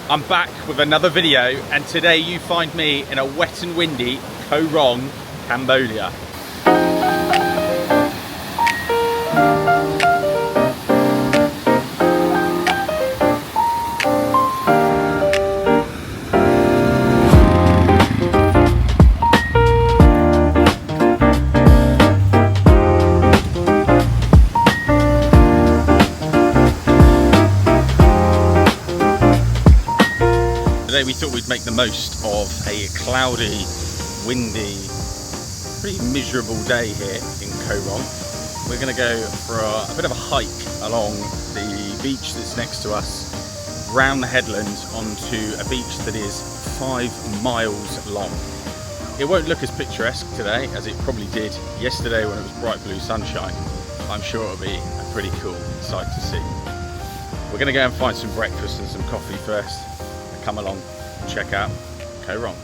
I'm back with another video, and today you find me in a wet and windy Koh Rong, Cambodia. Today we thought we'd make the most of a cloudy, windy, pretty miserable day here in Koh Rong. We're going to go for a bit of a hike along the beach that's next to us, round the headland onto a beach that is 5 miles long. It won't look as picturesque today as it probably did yesterday when it was bright blue sunshine. I'm sure it'll be a pretty cool sight to see. We're going to go and find some breakfast and some coffee first. Come along and check out Koh Rong.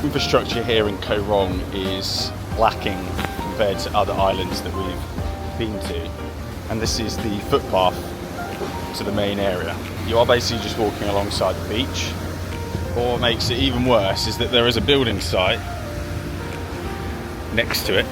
Infrastructure here in Koh Rong is lacking compared to other islands that we've been to, and this is the footpath to the main area. You are basically just walking alongside the beach, or what makes it even worse is that there is a building site next to it.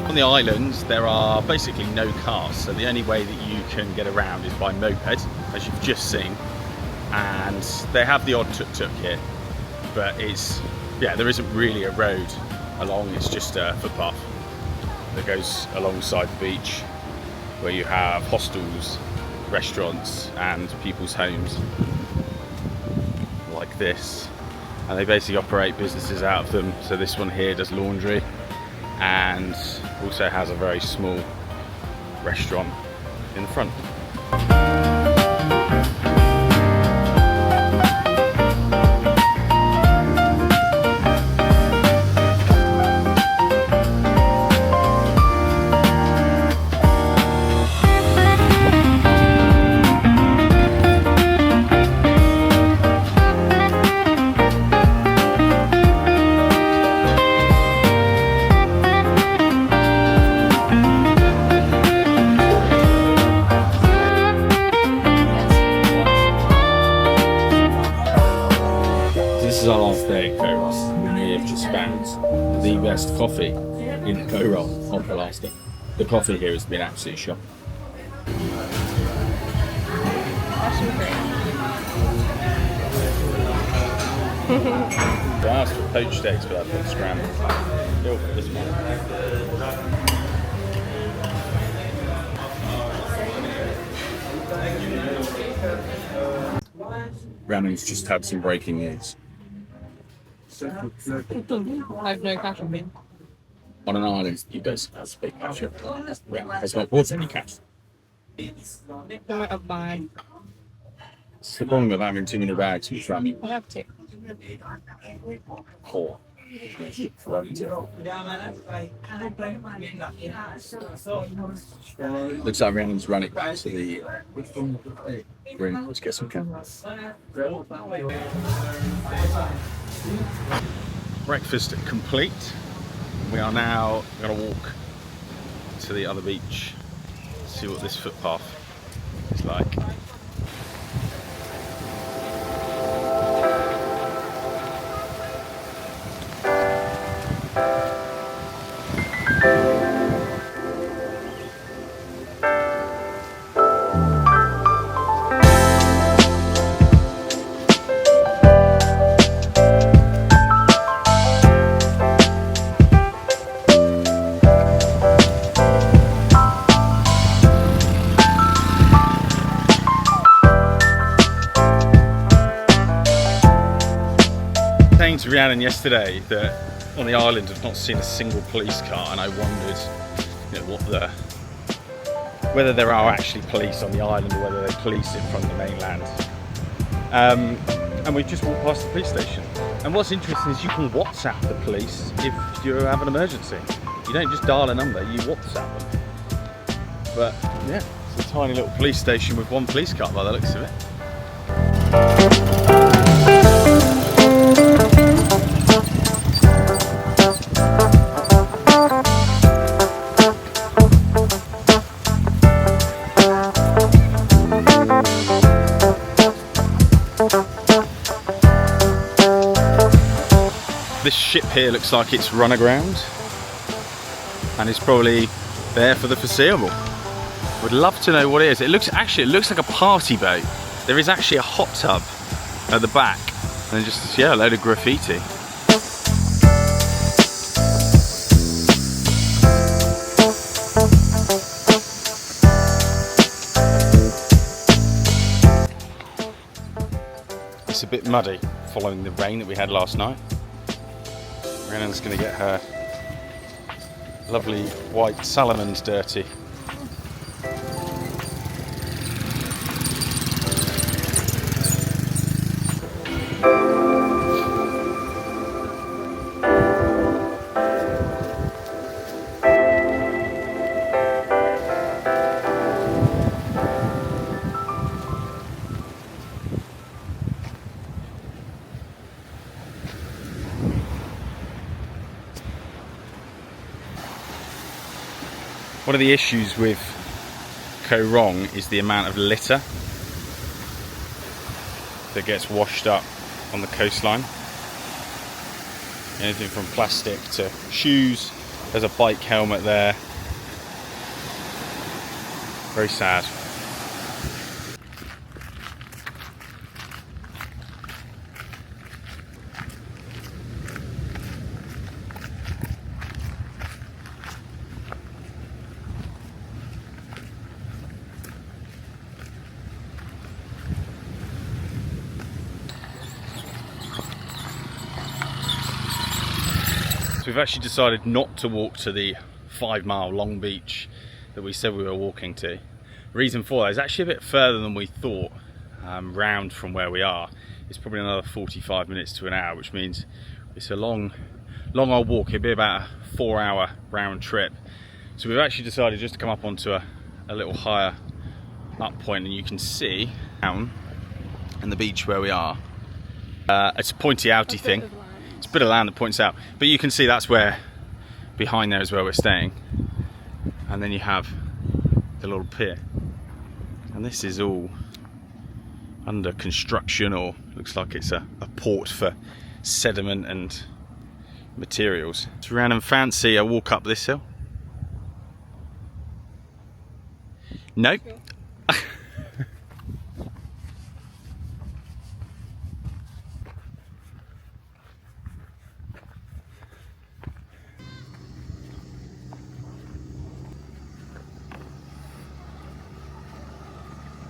On the islands there are basically no cars, so the only way that you can get around is by moped, as you've just seen, and they have the odd tuk-tuk here, but there isn't really a road along, it's just a footpath that goes alongside the beach where you have hostels, restaurants and people's homes like this, and they basically operate businesses out of them. So this one here does laundry and also has a very small restaurant in the front. This is our last day at Koh Rong. We have just found the best coffee in Koh Rong on the last day. The coffee here has been absolutely shocking. I asked for poached eggs, but I've got scrambled. Go for this one. Ramen's just had some breaking news. I have no cash on me. On an island, you basically have to pay cash. Ramen has not bought any cash. Bye. It's the problem with having too many bags with ramen. I have to. Poor. Looks like Rhiannon's running back to the room. Let's get some cameras. Breakfast complete. We are now going to walk to the other beach, see what this footpath is like. saying to Rhiannon yesterday that on the island I've not seen a single police car, and I wondered, you know, whether there are actually police on the island or whether they're police in front of the mainland. And we've just walked past the police station. And what's interesting is you can WhatsApp the police if you have an emergency. You don't just dial a number, you WhatsApp them. But yeah, it's a tiny little police station with one police car by the looks of it. This ship here looks like it's run aground and it's probably there for the foreseeable. Would love to know what it is. It looks like a party boat. There is actually a hot tub at the back and just, yeah, a load of graffiti. It's a bit muddy following the rain that we had last night. Rhiannon's going to get her lovely white Salomons dirty. One of the issues with Koh Rong is the amount of litter that gets washed up on the coastline. Anything from plastic to shoes. There's a bike helmet there. Very sad. We've actually decided not to walk to the 5-mile long beach that we said we were walking to. The reason for that is actually a bit further than we thought, round from where we are. It's probably another 45 minutes to an hour, which means it's a long old walk. It'll be about a 4-hour round trip. So we've actually decided just to come up onto a little higher up point, and you can see down on the beach where we are. It's a pointy outy thing. It's a bit of land that points out, but you can see that's where, behind there is where we're staying. And then you have the little pier. And this is all under construction, or looks like it's a port for sediment and materials. It's random fancy a walk up this hill. Nope.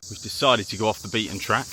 We've decided to go off the beaten track.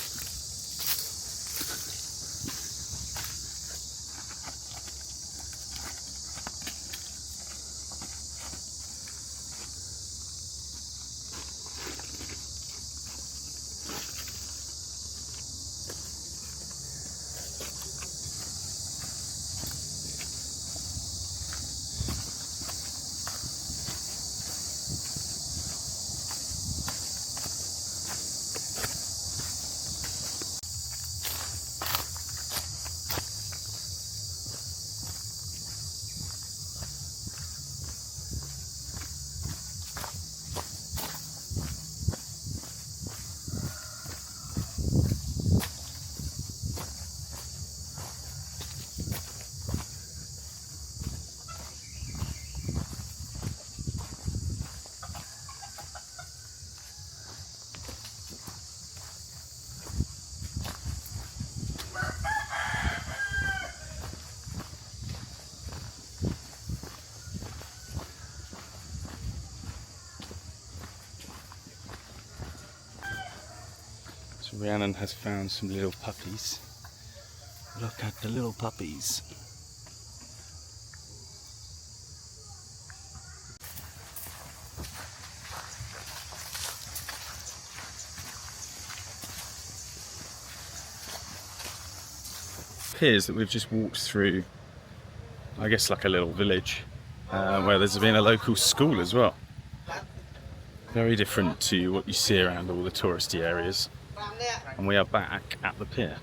So Rhiannon has found some little puppies. Look at the little puppies. It appears that we've just walked through, I guess, like a little village where there's been a local school as well. Very different to what you see around all the touristy areas. And we are back at the pier.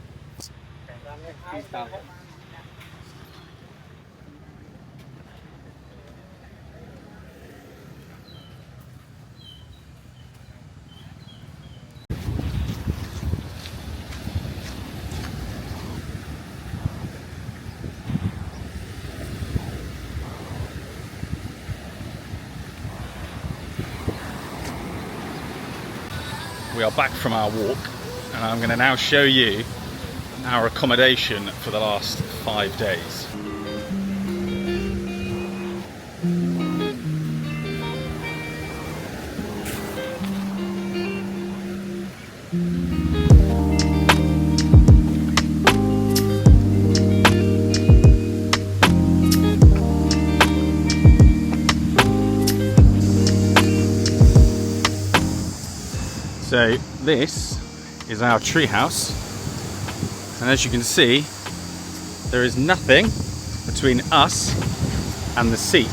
We are back from our walk, and I'm going to now show you our accommodation for the last 5 days. So this is our treehouse, and as you can see, there is nothing between us and the sea.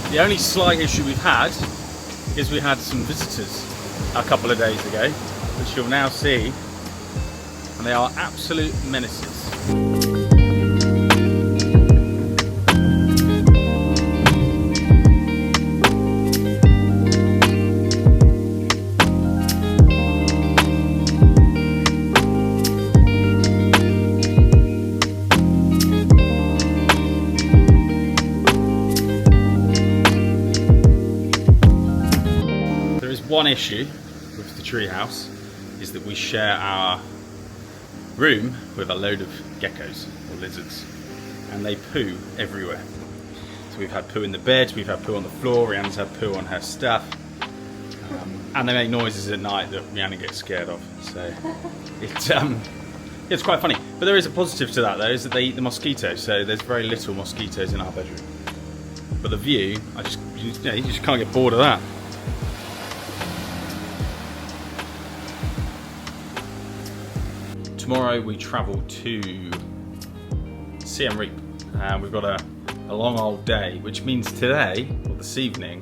The only slight issue we've had is we had some visitors a couple of days ago, which you'll now see, and they are absolute menaces. One issue with the treehouse is that we share our room with a load of geckos or lizards, and they poo everywhere. So we've had poo in the bed, we've had poo on the floor, Rhiannon's had poo on her stuff, and they make noises at night that Rhiannon gets scared of. So it's quite funny. But there is a positive to that though, is that they eat the mosquitoes, so there's very little mosquitoes in our bedroom. But the view, you just can't get bored of that. Tomorrow we travel to Siem Reap. We've got a long old day, which means today, or this evening,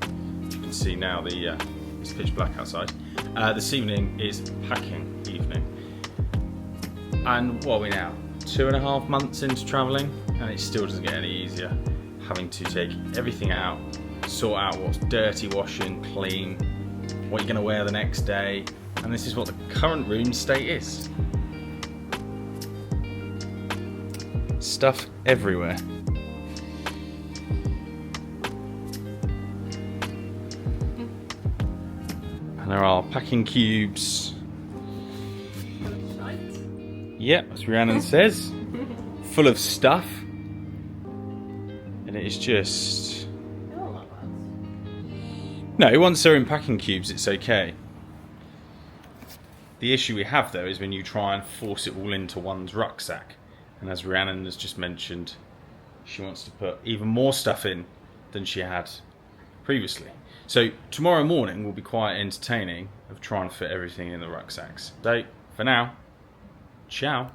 you can see now it's pitch black outside. This evening is packing evening. And what are we now? 2.5 months into travelling, and it still doesn't get any easier. Having to take everything out, sort out what's dirty, washing, clean, what you're going to wear the next day, and this is what the current room state is. Stuff everywhere. And there are packing cubes. Yep, as Rhiannon says, full of stuff. And it is just... No, once they're in packing cubes, it's okay. The issue we have though is when you try and force it all into one's rucksack. And as Rhiannon has just mentioned, she wants to put even more stuff in than she had previously. So tomorrow morning will be quite entertaining of trying to fit everything in the rucksacks. So for now, ciao.